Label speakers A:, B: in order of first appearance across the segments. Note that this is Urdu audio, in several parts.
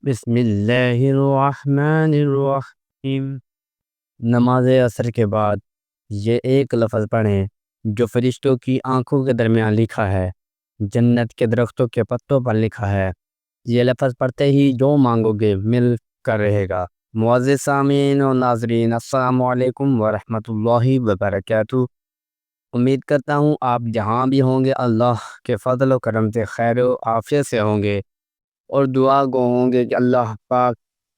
A: بسم اللہ الرحمن الرحیم۔ نماز عصر کے بعد یہ ایک لفظ پڑھیں جو فرشتوں کی آنکھوں کے درمیان لکھا ہے، جنت کے درختوں کے پتوں پر لکھا ہے۔ یہ لفظ پڑھتے ہی جو مانگو گے مل کر رہے گا۔ معزز سامعین و ناظرین، السلام علیکم ورحمۃ اللہ وبرکاتہ۔ امید کرتا ہوں آپ جہاں بھی ہوں گے اللہ کے فضل و کرم سے خیر و عافیت سے ہوں گے، اور دعا گو ہوں گے کہ اللہ پاک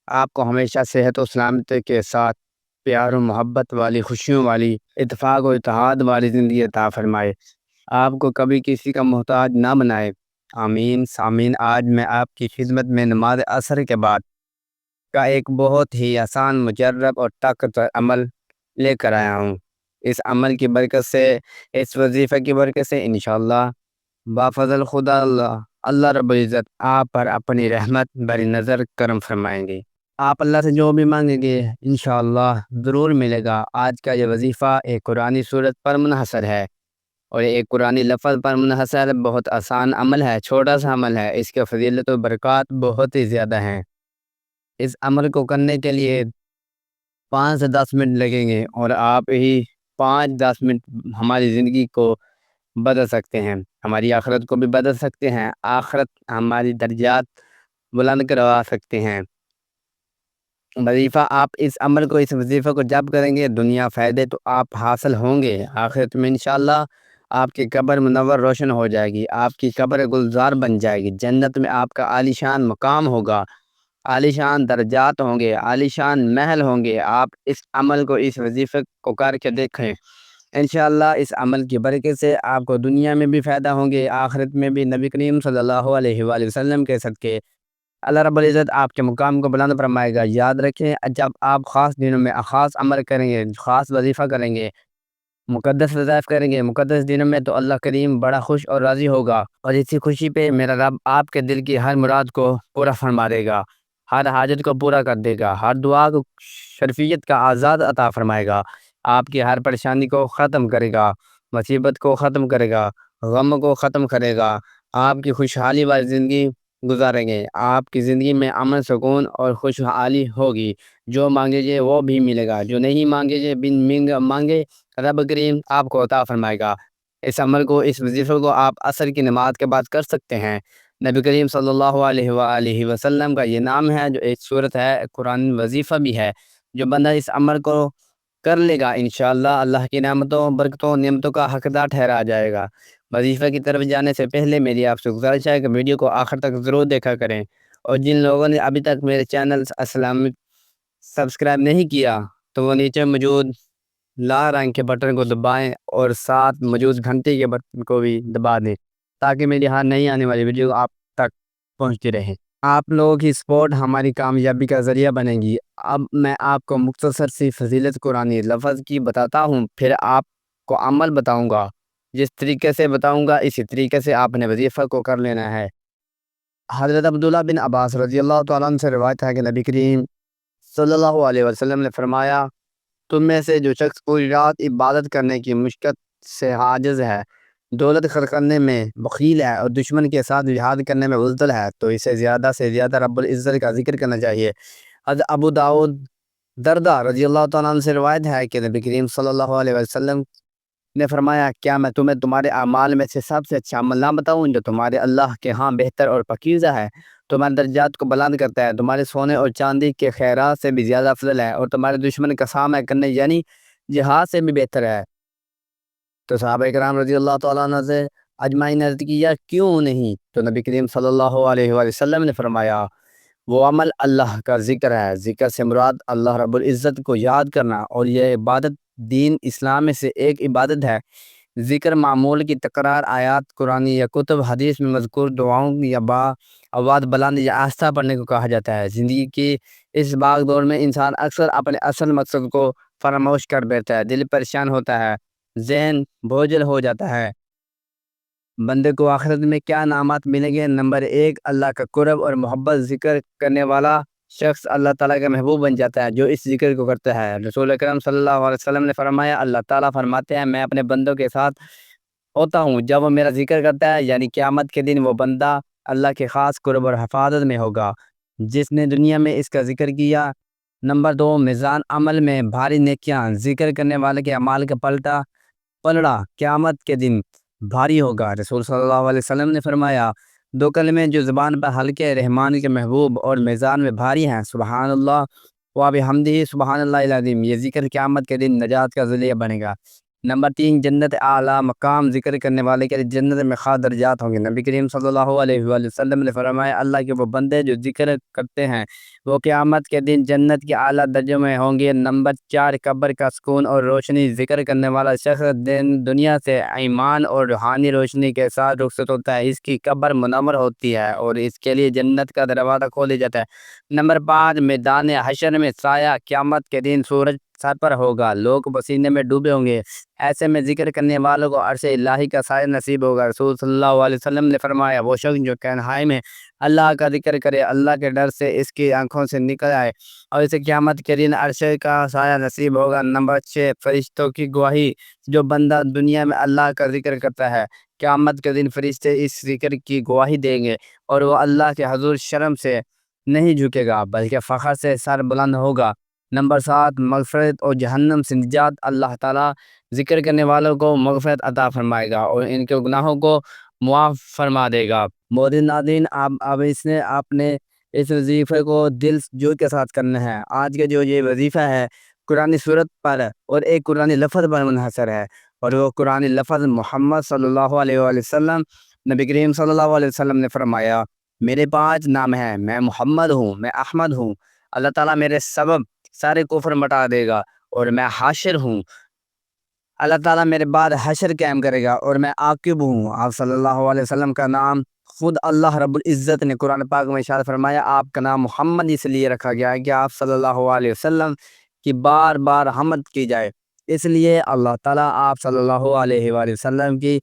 A: آپ کو ہمیشہ صحت و سلامتی کے ساتھ پیار و محبت والی، خوشیوں والی، اتفاق و اتحاد والی زندگی عطا فرمائے، آپ کو کبھی کسی کا محتاج نہ بنائے، آمین۔ سامعین، آج میں آپ کی خدمت میں نماز عصر کے بعد کا ایک بہت ہی آسان، مجرب اور طاقتور عمل لے کر آیا ہوں۔ اس عمل کی برکت سے، اس وظیفہ کی برکت سے انشاءاللہ بافضل خدا اللہ رب العزت آپ پر اپنی رحمت بری نظر کرم فرمائیں گے۔ آپ اللہ سے جو بھی مانگیں گے انشاءاللہ ضرور ملے گا۔ آج کا یہ وظیفہ ایک قرآنی صورت پر منحصر ہے اور ایک قرآنی لفظ پر منحصر، بہت آسان عمل ہے، چھوٹا سا عمل ہے، اس کے فضیلت و برکات بہت ہی زیادہ ہیں۔ اس عمل کو کرنے کے لیے 5 سے 10 منٹ لگیں گے، اور آپ ہی 5-10 منٹ ہماری زندگی کو بدل سکتے ہیں، ہماری آخرت کو بھی بدل سکتے ہیں، آخرت ہماری درجات بلند کروا سکتے ہیں۔ وظیفہ، آپ اس عمل کو، اس وظیفہ کو جب کریں گے، دنیا فائدے تو آپ حاصل ہوں گے، آخرت میں انشاءاللہ آپ کی قبر منور روشن ہو جائے گی، آپ کی قبر گلزار بن جائے گی، جنت میں آپ کا عالی شان مقام ہوگا، عالی شان درجات ہوں گے، عالی شان محل ہوں گے۔ آپ اس عمل کو، اس وظیفے کو کر کے دیکھیں، انشاءاللہ اس عمل کی برکت سے آپ کو دنیا میں بھی فائدہ ہوں گے، آخرت میں بھی۔ نبی کریم صلی اللہ علیہ وآلہ وسلم کے صدقے اللہ رب العزت آپ کے مقام کو بلند فرمائے گا۔ یاد رکھیں، جب آپ خاص دنوں میں خاص عمل کریں گے، خاص وظیفہ کریں گے، مقدس وظائف کریں گے مقدس دنوں میں، تو اللہ کریم بڑا خوش اور راضی ہوگا، اور اسی خوشی پہ میرا رب آپ کے دل کی ہر مراد کو پورا فرما دے گا، ہر حاجت کو پورا کر دے گا، ہر دعا کو شرفیت کا آزاد عطا فرمائے گا، آپ کی ہر پریشانی کو ختم کرے گا، مصیبت کو ختم کرے گا، غم کو ختم کرے گا، آپ کی خوشحالی والی زندگی گزاریں گے، آپ کی زندگی میں امن، سکون اور خوشحالی ہوگی۔ جو مانگے گے وہ بھی ملے گا، جو نہیں مانگے گے، بن مانگے رب کریم آپ کو عطا فرمائے گا۔ اس عمل کو، اس وظیفے کو آپ عصر کی نماز کے بعد کر سکتے ہیں۔ نبی کریم صلی اللہ علیہ وآلہ وسلم کا یہ نام ہے، جو ایک صورت ہے، قرآن وظیفہ بھی ہے۔ جو بندہ اس عمل کو کر لے گا انشاءاللہ اللہ کی نعمتوں، برکتوں، نعمتوں کا حقدار ٹھہرا جائے گا۔ وظیفہ کی طرف جانے سے پہلے میری آپ سے گزارش ہے کہ ویڈیو کو آخر تک ضرور دیکھا کریں، اور جن لوگوں نے ابھی تک میرے چینل سبسکرائب نہیں کیا تو وہ نیچے موجود لال رنگ کے بٹن کو دبائیں، اور ساتھ موجود گھنٹی کے بٹن کو بھی دبا دیں، تاکہ میری ہر نئی آنے والی ویڈیو آپ تک پہنچتی رہے۔ آپ لوگوں کی سپورٹ ہماری کامیابی کا ذریعہ بنے گی۔ اب میں آپ کو مختصر سی فضیلت قرآنی لفظ کی بتاتا ہوں، پھر آپ کو عمل بتاؤں گا، جس طریقے سے بتاؤں گا اسی طریقے سے آپ نے وظیفہ کو کر لینا ہے۔ حضرت عبداللہ بن عباس رضی اللہ تعالیٰ عنہ سے روایت ہے کہ نبی کریم صلی اللہ علیہ وسلم نے فرمایا، تم میں سے جو شخص پوری رات عبادت کرنے کی مشقت سے عاجز ہے، دولت خرچ کرنے میں بخیل ہے، اور دشمن کے ساتھ جہاد کرنے میں بزدل ہے، تو اسے زیادہ سے زیادہ رب العزت کا ذکر کرنا چاہیے۔ حضرت ابو داؤد دردہ رضی اللہ تعالیٰ عنہ سے روایت ہے کہ نبی کریم صلی اللہ علیہ وسلم نے فرمایا، کیا میں تمہیں تمہارے اعمال میں سے سب سے اچھا عمل نہ بتاؤں جو تمہارے اللہ کے ہاں بہتر اور پاکیزہ ہے، تمہارے درجات کو بلند کرتا ہے، تمہارے سونے اور چاندی کے خیرات سے بھی زیادہ افضل ہے، اور تمہارے دشمن کا سامنا کرنے یعنی جہاد سے بھی بہتر ہے؟ تو صحابہ کرام رضی اللہ تعالیٰ عنہ سے اجمعین نے عرض کیا، کیوں نہیں؟ تو نبی کریم صلی اللہ علیہ وآلہ وسلم نے فرمایا، وہ عمل اللہ کا ذکر ہے، ذکر سے مراد اللہ رب العزت کو یاد کرنا، اور یہ عبادت دین اسلام میں سے ایک عبادت ہے۔ ذکر معمول کی تکرار، آیات قرآنی یا کتب حدیث میں مذکور دعاؤں یا آواز بلند یا آہستہ پڑھنے کو کہا جاتا ہے۔ زندگی کی اس باغ دور میں انسان اکثر اپنے اصل مقصد کو فراموش کر بیٹھتا ہے، دل پریشان ہوتا ہے، ذہن بوجھل ہو جاتا ہے۔ بندے کو آخرت میں کیا انعامات ملیں گے؟ نمبر 1، اللہ کا قرب اور محبت۔ ذکر کرنے والا شخص اللہ تعالیٰ کا محبوب بن جاتا ہے جو اس ذکر کو کرتا ہے۔ رسول اکرم صلی اللہ علیہ وسلم نے فرمایا، اللہ تعالیٰ فرماتے ہیں، میں اپنے بندوں کے ساتھ ہوتا ہوں جب وہ میرا ذکر کرتا ہے، یعنی قیامت کے دن وہ بندہ اللہ کے خاص قرب اور حفاظت میں ہوگا۔ جس نے دنیا میں اس کا ذکر کیا۔ نمبر 2، میزان عمل میں بھاری نیکیاں، ذکر کرنے والے کے اعمال کا پلڑا قیامت کے دن بھاری ہوگا۔ رسول صلی اللہ علیہ وسلم نے فرمایا، دو کلمے جو زبان پر ہلکے، رحمان کے محبوب اور میزان میں بھاری ہیں، سبحان اللہ و بحمدہ سبحان اللہ العظیم، یہ ذکر قیامت کے دن نجات کا ذریعہ بنے گا۔ نمبر 3، جنت اعلیٰ مقام، ذکر کرنے والے کے لیے جنت میں خاص درجات ہوں گے۔ نبی کریم صلی اللہ علیہ وآلہ وسلم نے فرمایا، اللہ کے وہ بندے جو ذکر کرتے ہیں وہ قیامت کے دن جنت کے اعلیٰ درجوں میں ہوں گے۔ نمبر 4، قبر کا سکون اور روشنی، ذکر کرنے والا شخص دنیا سے ایمان اور روحانی روشنی کے ساتھ رخصت ہوتا ہے، اس کی قبر منور ہوتی ہے اور اس کے لیے جنت کا دروازہ کھول دیا جاتا ہے۔ نمبر 5، میدان حشر میں سایہ، قیامت کے دن سورج سر پر ہوگا، لوگ پسینے میں ڈوبے ہوں گے، ایسے میں ذکر کرنے والوں کو عرش الہی کا سایہ نصیب ہوگا۔ رسول صلی اللہ علیہ وسلم نے فرمایا، وہ شخص جو تنہائی میں اللہ کا ذکر کرے، اللہ کے ڈر سے اس کی آنکھوں سے نکل آئے اور اسے قیامت کے دن عرش کا سایہ نصیب ہوگا۔ نمبر 6، فرشتوں کی گواہی، جو بندہ دنیا میں اللہ کا ذکر کرتا ہے، قیامت کے دن فرشتے اس ذکر کی گواہی دیں گے اور وہ اللہ کے حضور شرم سے نہیں جھکے گا بلکہ فخر سے سر بلند ہوگا۔ نمبر 7، مغفرت اور جہنم سے نجات، اللہ تعالیٰ ذکر کرنے والوں کو مغفرت عطا فرمائے گا اور ان کے گناہوں کو معاف فرما دے گا۔ معزز ناظرین، اب آپ نے اس وظیفے کو دل جو کے ساتھ کرنا ہے۔ آج کا جو یہ وظیفہ ہے قرآن صورت پر اور ایک قرآن لفظ پر منحصر ہے، اور وہ قرآن لفظ محمد صلی اللہ علیہ وآلہ وسلم، نبی کریم صلی اللہ علیہ وسلم نے فرمایا، میرے 5 نام ہیں، میں محمد ہوں، میں احمد ہوں، اللہ تعالیٰ میرے سبب سارے کفر مٹا دے گا، اور میں حاشر ہوں، اللہ تعالیٰ میرے بعد حشر قائم کرے گا، اور میں عاقب ہوں۔ آپ صلی اللہ علیہ وسلم کا نام خود اللہ رب العزت نے قرآن پاک میں ارشاد فرمایا، آپ کا نام محمد اس لیے رکھا گیا ہے کہ آپ صلی اللہ علیہ وسلم کی بار بار حمد کی جائے، اس لیے اللہ تعالیٰ آپ صلی اللہ علیہ وآلہ وسلم کی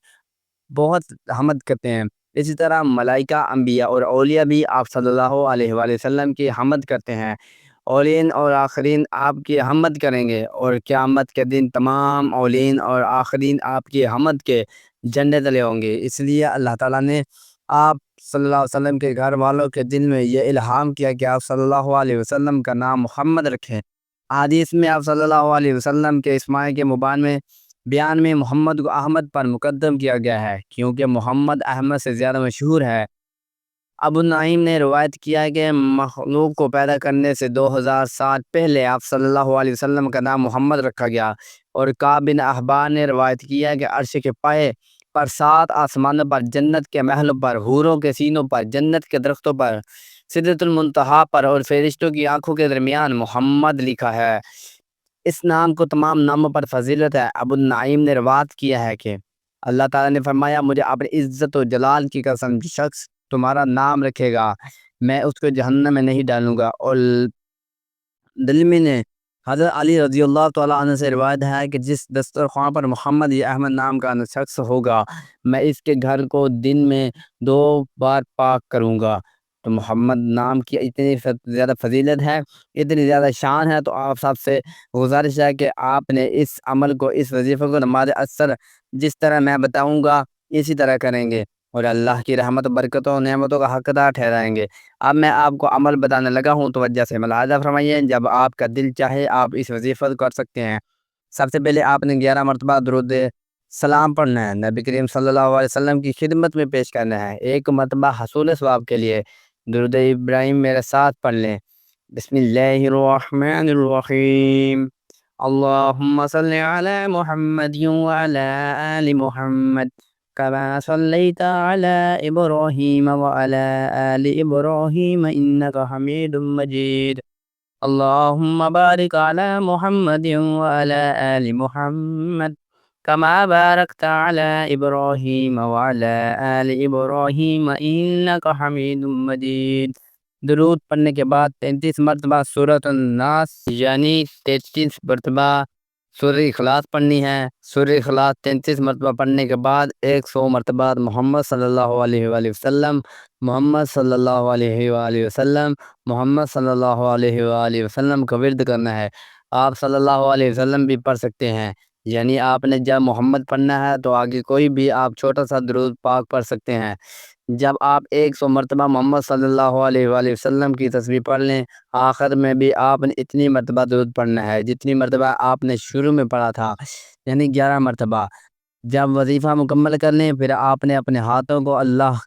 A: بہت حمد کرتے ہیں۔ اسی طرح ملائکہ، انبیاء اور اولیاء بھی آپ صلی اللہ علیہ وآلہ وسلم کی حمد کرتے ہیں۔ اولین اور آخرین آپ کی حمد کریں گے، اور قیامت کے دن تمام اولین اور آخرین آپ کی حمد کے جھنڈے تلے ہوں گے۔ اس لیے اللہ تعالیٰ نے آپ صلی اللہ علیہ وسلم کے گھر والوں کے دل میں یہ الہام کیا کہ آپ صلی اللہ علیہ وسلم کا نام محمد رکھیں۔ حدیث میں آپ صلی اللہ علیہ وسلم کے اسماء کے مبان میں بیان میں محمد کو احمد پر مقدم کیا گیا ہے، کیونکہ محمد احمد سے زیادہ مشہور ہے۔ ابو نعیم نے روایت کیا ہے کہ مخلوق کو پیدا کرنے سے 2000 سال پہلے آپ صلی اللہ علیہ وسلم کا نام محمد رکھا گیا، اور کعب بن احبار نے روایت کیا ہے کہ عرش کے پائے پر، 7 آسمانوں پر، جنت کے محلوں پر، حوروں کے سینوں پر، جنت کے درختوں پر، سدرۃ المنتہا پر اور فرشتوں کی آنکھوں کے درمیان محمد لکھا ہے۔ اس نام کو تمام ناموں پر فضیلت ہے۔ ابو نعیم نے روایت کیا ہے کہ اللہ تعالیٰ نے فرمایا، مجھے اپنی عزت و جلال کی قسم، جو شخص تمہارا نام رکھے گا میں اس کو جہنم میں نہیں ڈالوں گا۔ اور دلمی نے حضرت علی رضی اللہ تعالیٰ عنہ سے روایت ہے کہ جس دسترخوان پر محمد یا احمد نام کا شخص ہوگا، میں اس کے گھر کو دن میں 2 بار پاک کروں گا۔ تو محمد نام کی اتنی زیادہ فضیلت ہے، اتنی زیادہ شان ہے، تو آپ سب سے گزارش ہے کہ آپ نے اس عمل کو، اس وظیفے کو نماز اثر جس طرح میں بتاؤں گا اسی طرح کریں گے، اور اللہ کی رحمت و برکتوں و نعمتوں کا حقدار ٹھہرائیں گے۔ اب میں آپ کو عمل بتانے لگا ہوں، توجہ سے ملاحظہ فرمائیے، جب آپ کا دل چاہے آپ اس وظیفہ کو کر سکتے ہیں۔ سب سے پہلے آپ نے 11 مرتبہ درود سلام پڑھنا ہے، نبی کریم صلی اللہ علیہ وسلم کی خدمت میں پیش کرنا ہے۔ 1 مرتبہ حصول ثواب کے لیے درود ابراہیم میرے ساتھ پڑھ لیں۔ بسم اللہ الرحمن الرحیم، اللہم صلی علی محمد وعلی آل محمد كما صليت على إبراهيم وعلى آل إبراهيم إنك حميد مجيد، اللهم بارك على محمد وعلى آل محمد كما باركت على إبراهيم وعلى آل إبراهيم إنك حميد مجيد۔ درود پڑھنے کے بعد 33 مرتبہ سورۃ الناس یعنی 33 مرتبہ سورہ اخلاص پڑھنی ہے۔ سورہ اخلاص 33 مرتبہ پڑھنے کے بعد 100 مرتبہ محمد صلی اللہ علیہ وآلہ وسلم، محمد صلی اللہ علیہ وآلہ وسلم، محمد صلی اللہ علیہ وآلہ وسلم کا ورد کرنا ہے۔ آپ صلی اللہ علیہ وسلم بھی پڑھ سکتے ہیں، یعنی آپ نے جب محمد پڑھنا ہے تو آگے کوئی بھی آپ چھوٹا سا درود پاک پڑھ سکتے ہیں۔ جب آپ 100 مرتبہ محمد صلی اللہ علیہ وآلہ وسلم کی تسبیح پڑھ لیں، آخر میں بھی آپ نے اتنی مرتبہ درود پڑھنا ہے جتنی مرتبہ آپ نے شروع میں پڑھا تھا، یعنی 11 مرتبہ۔ جب وظیفہ مکمل کر لیں پھر آپ نے اپنے ہاتھوں کو اللہ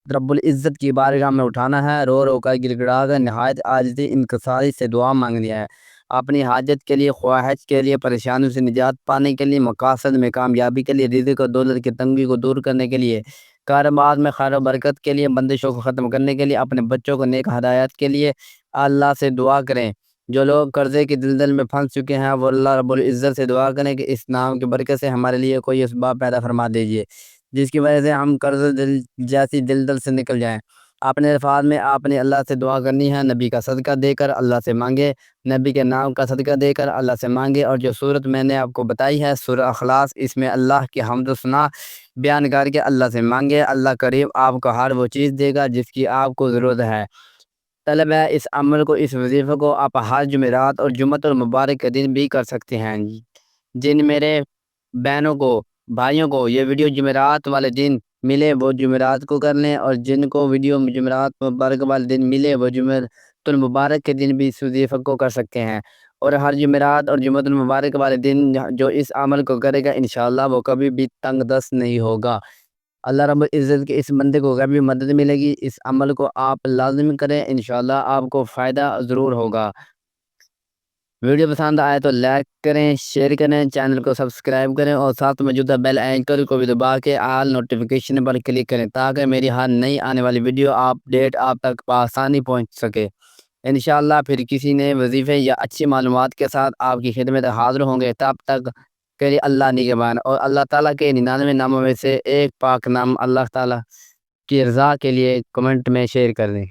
A: رب العزت کی بارگاہ میں اٹھانا ہے، رو رو کر گڑ گڑا کر نہایت عاجزی انکساری سے دعا مانگنی ہے، اپنی حاجت کے لیے، خواہش کے لیے، پریشانیوں سے نجات پانے کے لیے، مقاصد میں کامیابی کے لیے، رزق اور دولت کی تنگی کو دور کرنے کے لیے، کاروبار میں خیر و برکت کے لیے، بندشوں کو ختم کرنے کے لیے، اپنے بچوں کو نیک ہدایت کے لیے اللہ سے دعا کریں۔ جو لوگ قرضے کی دلدل میں پھنس چکے ہیں وہ اللہ رب العزت سے دعا کریں کہ اس نام کی برکت سے ہمارے لیے کوئی اسباب پیدا فرما دیجیے جس کی وجہ سے ہم قرض دل جیسی دلدل سے نکل جائیں۔ اپنے الفاظ میں آپ نے اللہ سے دعا کرنی ہے، نبی کا صدقہ دے کر اللہ سے مانگے، نبی کے نام کا صدقہ دے کر اللہ سے مانگے، اور جو صورت میں نے آپ کو بتائی ہے سورہ اخلاص، اس میں اللہ کی حمد و ثنا بیان کر کے اللہ سے مانگے۔ اللہ کریم آپ کو ہر وہ چیز دے گا جس کی آپ کو ضرورت ہے۔ طلب ہے اس عمل کو، اس وظیفے کو آپ ہر جمعرات اور جمعۃ المبارک کے دن بھی کر سکتے ہیں۔ جن میرے بہنوں کو، بھائیوں کو یہ ویڈیو جمعرات والے دن ملے وہ جمعرات کو کر لیں، اور جن کو ویڈیو جمعرات مبارک والے دن ملے وہ جمعۃ المبارک کے دن بھی اس وظیفے کو کر سکتے ہیں۔ اور ہر جمعرات اور جمعۃ المبارک والے دن جو اس عمل کو کرے گا انشاءاللہ وہ کبھی بھی تنگ دست نہیں ہوگا۔ اللہ رب العزت کے اس بندے کو کبھی مدد ملے گی۔ اس عمل کو آپ لازم کریں، انشاءاللہ آپ کو فائدہ ضرور ہوگا۔ ویڈیو پسند آئے تو لائک کریں، شیئر کریں، چینل کو سبسکرائب کریں، اور ساتھ موجودہ بیل آئیکن کو بھی دبا کے آل نوٹیفیکیشن پر کلک کریں تاکہ میری ہر نئی آنے والی ویڈیو اپڈیٹ آپ تک بآسانی پہنچ سکے۔ انشاءاللہ پھر کسی نئے وظیفے یا اچھی معلومات کے ساتھ آپ کی خدمت حاضر ہوں گے، تب تک کے لیے اللہ نگہبان۔ اور اللہ تعالیٰ کے 99 ناموں میں سے ایک پاک نام اللہ تعالیٰ کی رضا کے لیے کمنٹ میں شیئر کر دیں۔